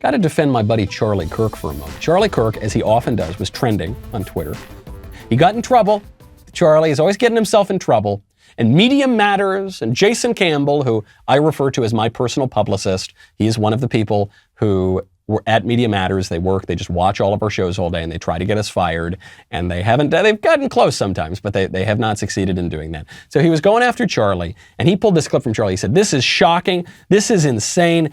got to defend my buddy Charlie Kirk for a moment. Charlie Kirk, as he often does, was trending on Twitter. He got in trouble. Charlie is always getting himself in trouble. And Media Matters and Jason Campbell, who I refer to as my personal publicist, he's one of the people who were at Media Matters. They just watch all of our shows all day, and they try to get us fired. And they've gotten close sometimes, but they have not succeeded in doing that. So he was going after Charlie, and he pulled this clip from Charlie. He said, "This is shocking. This is insane."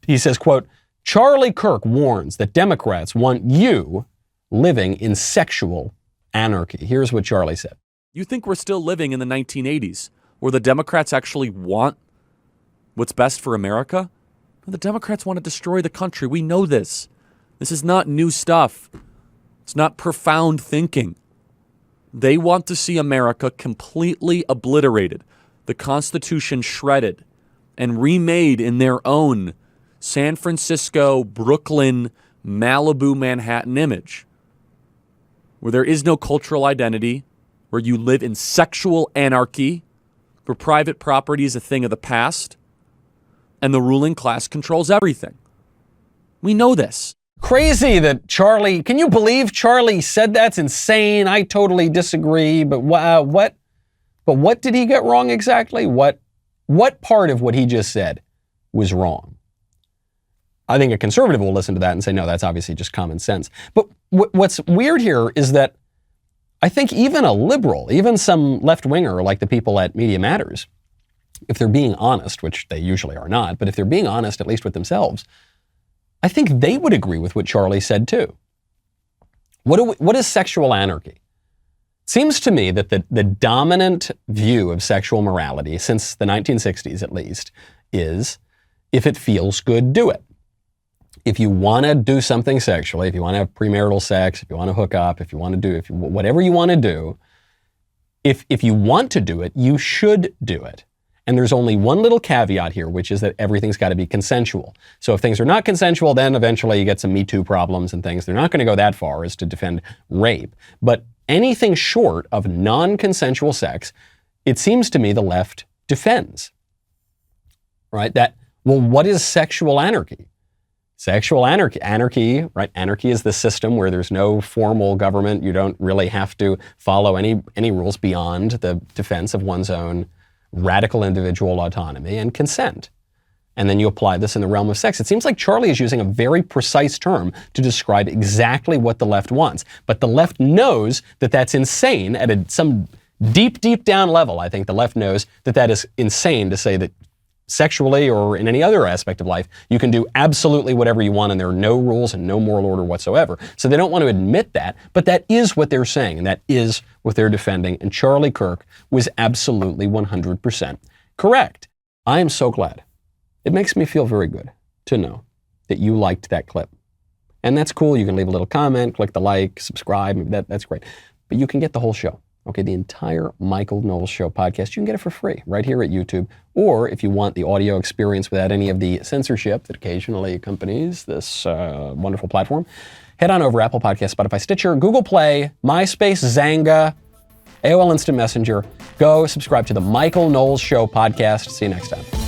He says, quote, "Charlie Kirk warns that Democrats want you living in sexual anarchy." Here's what Charlie said. You think we're still living in the 1980s, where the Democrats actually want what's best for America? The Democrats want to destroy the country. We know this. This is not new stuff. It's not profound thinking. They want to see America completely obliterated, the Constitution shredded, and remade in their own San Francisco, Brooklyn, Malibu, Manhattan image, where there is no cultural identity, where you live in sexual anarchy, where private property is a thing of the past, and the ruling class controls everything. We know this. Crazy that Charlie, can you believe Charlie said that's insane? I totally disagree, but what did he get wrong exactly? What part of what he just said was wrong? I think a conservative will listen to that and say, no, that's obviously just common sense. But what's weird here is that I think even a liberal, even some left-winger like the people at Media Matters, if they're being honest, which they usually are not, but if they're being honest, at least with themselves, I think they would agree with what Charlie said too. What is sexual anarchy? It seems to me that the dominant view of sexual morality, since the 1960s at least, is if it feels good, do it. If you want to do something sexually, if you want to have premarital sex, if you want to hook up, whatever you want to do, if you want to do it, you should do it. And there's only one little caveat here, which is that everything's got to be consensual. So if things are not consensual, then eventually you get some Me Too problems and things. They're not going to go that far as to defend rape. But anything short of non-consensual sex, it seems to me the left defends. Right? What is sexual anarchy? Sexual anarchy, right? Anarchy is the system where there's no formal government. You don't really have to follow any rules beyond the defense of one's own radical individual autonomy and consent. And then you apply this in the realm of sex. It seems like Charlie is using a very precise term to describe exactly what the left wants. But the left knows that that's insane at some deep, deep down level. I think the left knows that is insane to say that sexually or in any other aspect of life, you can do absolutely whatever you want and there are no rules and no moral order whatsoever. So they don't want to admit that, but that is what they're saying and that is what they're defending. And Charlie Kirk was absolutely 100% correct. I am so glad. It makes me feel very good to know that you liked that clip. And that's cool. You can leave a little comment, click the like, subscribe. That's great. But you can get the whole show. Okay, the entire Michael Knowles Show podcast, you can get it for free right here at YouTube. Or if you want the audio experience without any of the censorship that occasionally accompanies this wonderful platform, head on over Apple Podcasts, Spotify, Stitcher, Google Play, MySpace, Zanga, AOL Instant Messenger. Go subscribe to the Michael Knowles Show podcast. See you next time.